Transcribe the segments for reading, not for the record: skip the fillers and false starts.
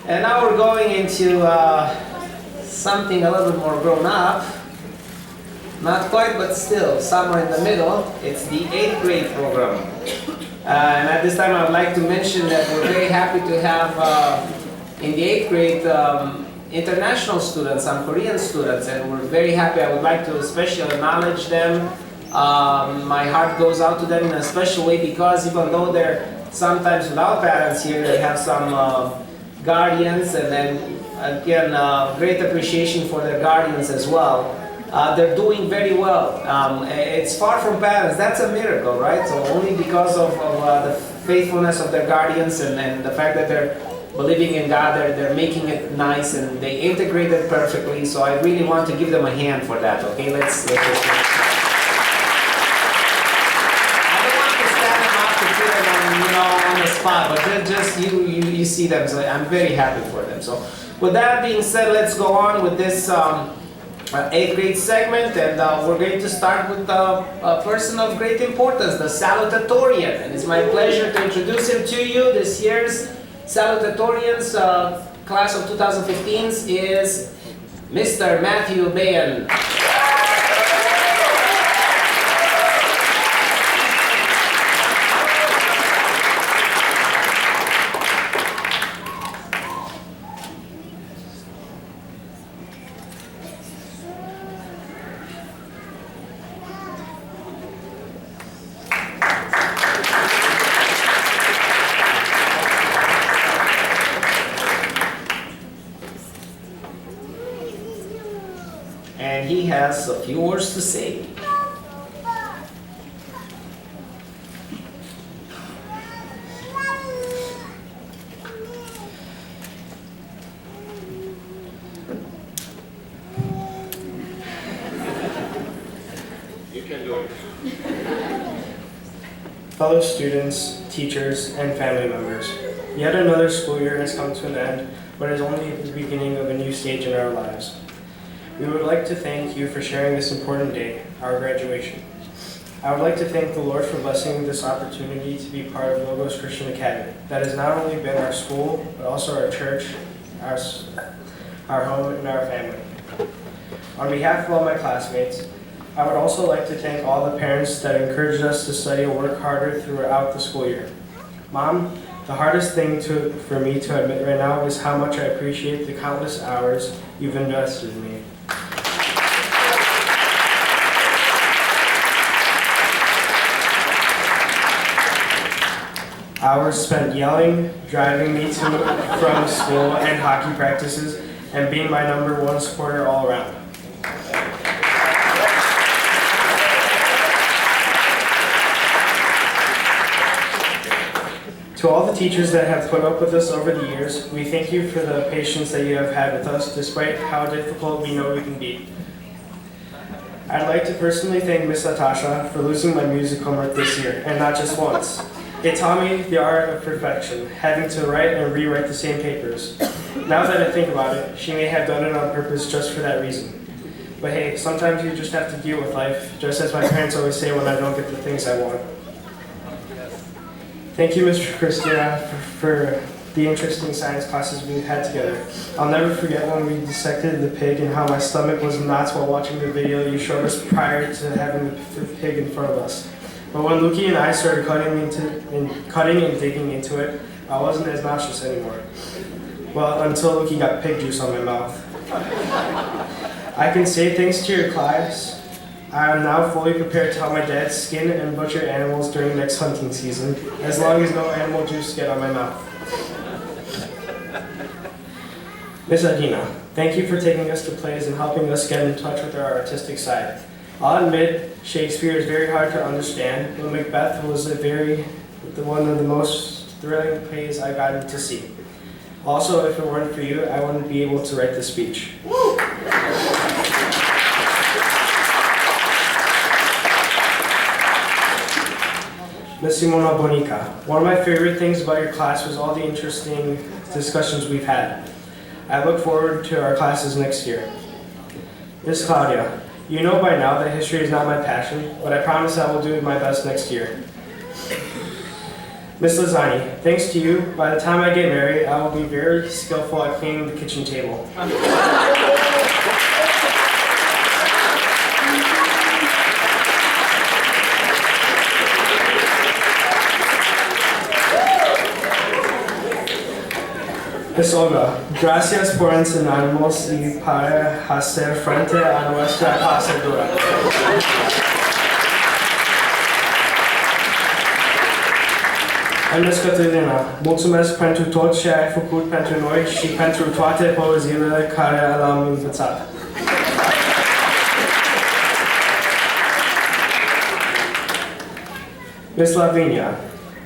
And now we're going into something a little bit more grown up. Not quite, but still, somewhere in the middle. It's the 8th grade program. And at this time I would like to mention that we're very happy to have in the 8th grade international students, some Korean students, and we're very happy. I would like to especially acknowledge them. My heart goes out to them in a special way because even though they're sometimes without parents here, they have some guardians, and then again, great appreciation for their guardians as well. They're doing very well. It's far from parents. That's a miracle, right? So only because of the faithfulness of their guardians and the fact that they're believing in God, they're making it nice and they integrate it perfectly. So I really want to give them a hand for that. Okay, let's just. I don't want to stand them up to put them on the spot, but just you see them. So I'm very happy for them. So with that being said, let's go on with this 8th grade segment, and we're going to start with a person of great importance, the salutatorian. And it's my pleasure to introduce him to you. This year's salutatorians, class of 2015s, is Mr. Matthew Bayan. And he has a few words to say. You can do it. Fellow students, teachers, and family members, yet another school year has come to an end, but is only the beginning of a new stage in our lives. We would like to thank you for sharing this important day, our graduation. I would like to thank the Lord for blessing this opportunity to be part of Logos Christian Academy. That has not only been our school, but also our church, our home, and our family. On behalf of all my classmates, I would also like to thank all the parents that encouraged us to study and work harder throughout the school year. Mom, the hardest thing for me to admit right now is how much I appreciate the countless hours you've invested in me. Hours spent yelling, driving me to from school and hockey practices, and being my #1 supporter all around. To all the teachers that have put up with us over the years, we thank you for the patience that you have had with us, despite how difficult we know we can be. I'd like to personally thank Miss Natasha for losing my music homework this year, and not just once. It taught me the art of perfection, having to write and rewrite the same papers. Now that I think about it, she may have done it on purpose just for that reason. But hey, sometimes you just have to deal with life, just as my parents always say when I don't get the things I want. Thank you, Mr. Christina, for the interesting science classes we've had together. I'll never forget when we dissected the pig and how my stomach was in knots while watching the video you showed us prior to having the pig in front of us. But when Luki and I started cutting and digging into it, I wasn't as nauseous anymore. Well, until Luki got pig juice on my mouth. I can say thanks to your class, I am now fully prepared to help my dad skin and butcher animals during next hunting season, as long as no animal juice get on my mouth. Miss Adina, thank you for taking us to plays and helping us get in touch with our artistic side. I'll admit, Shakespeare is very hard to understand, but Macbeth was one of the most thrilling plays I've gotten to see. Also, if it weren't for you, I wouldn't be able to write the speech. Ms. Simona Bonica, one of my favorite things about your class was all the interesting discussions we've had. I look forward to our classes next year. Ms. Claudia, you know by now that history is not my passion, but I promise I will do my best next year. Miss Lazani, thanks to you, by the time I get married, I will be very skillful at cleaning the kitchen table. Miss Olga, gracias por enseñarnos y para hacer frente a nuestra clase dura. Miss Catalina, mulțumesc pentru tot ce ai făcut pentru noi și pentru toate poeziile care le-am învățat. Miss Lavinia,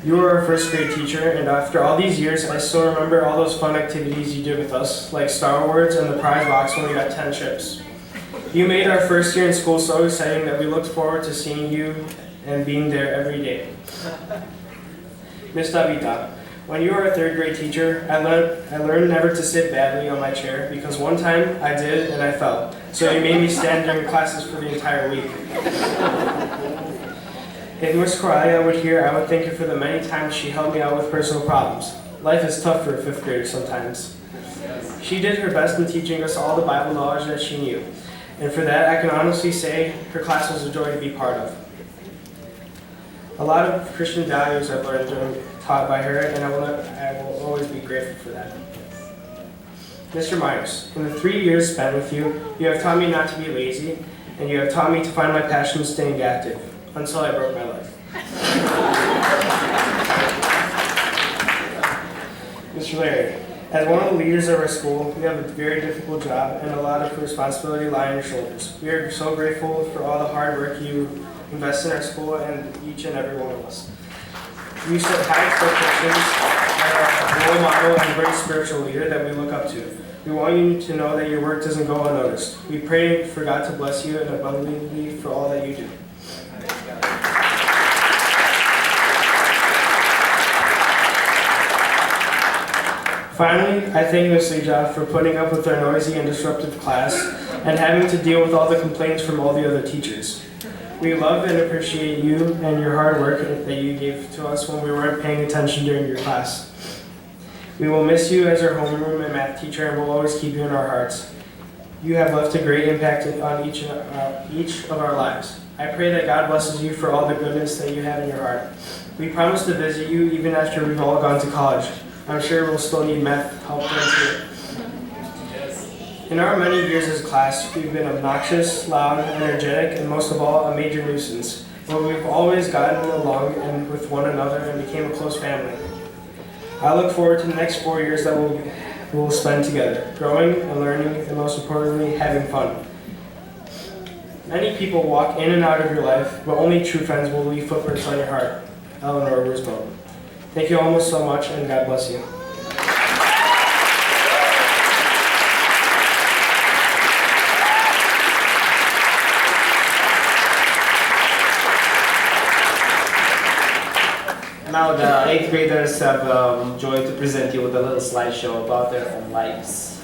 you were our first grade teacher, and after all these years, I still remember all those fun activities you did with us, like Star Wars and the prize box when we got 10 chips. You made our first year in school so exciting that we looked forward to seeing you and being there every day. Miss Davita, when you were a third grade teacher, I learned never to sit badly on my chair because one time I did and I fell. So you made me stand during classes for the entire week. If Miss Correa were here, I would thank her for the many times she helped me out with personal problems. Life is tough for a fifth grader sometimes. She did her best in teaching us all the Bible knowledge that she knew. And for that, I can honestly say her class was a joy to be part of. A lot of Christian values I've learned taught by her, and I will always be grateful for that. Mr. Myers, in the 3 years spent with you, you have taught me not to be lazy, and you have taught me to find my passion in staying active, until I broke my leg. Mr. Larry, as one of the leaders of our school, you have a very difficult job, and a lot of responsibility lie on your shoulders. We are so grateful for all the hard work you invest in our school and each and every one of us. You set high expectations and are a role model and a very spiritual leader that we look up to. We want you to know that your work doesn't go unnoticed. We pray for God to bless you and abundantly for all that you do. Finally, I thank Ms. Leja for putting up with our noisy and disruptive class and having to deal with all the complaints from all the other teachers. We love and appreciate you and your hard work that you gave to us when we weren't paying attention during your class. We will miss you as our homeroom and math teacher and will always keep you in our hearts. You have left a great impact on each of our lives. I pray that God blesses you for all the goodness that you have in your heart. We promise to visit you even after we've all gone to college. I'm sure we'll still need math help then too. In our many years as a class, we've been obnoxious, loud, energetic, and most of all, a major nuisance. But we've always gotten along with one another and became a close family. I look forward to the next 4 years that we'll spend together, growing and learning, and most importantly, having fun. Many people walk in and out of your life, but only true friends will leave footprints on your heart. Eleanor Roosevelt. Thank you almost so much, and God bless you. Now the 8th graders have joy to present you with a little slideshow about their own lives.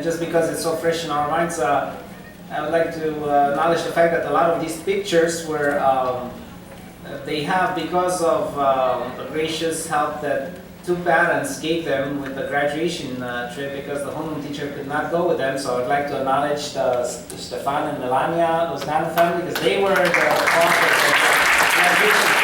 and just because it's so fresh in our minds, I would like to acknowledge the fact that a lot of these pictures were they have because of the gracious help that two parents gave them with the graduation trip, because the homeroom teacher could not go with them. So I'd like to acknowledge the Stefan and Melania Lozano family, because they were the authors of the graduation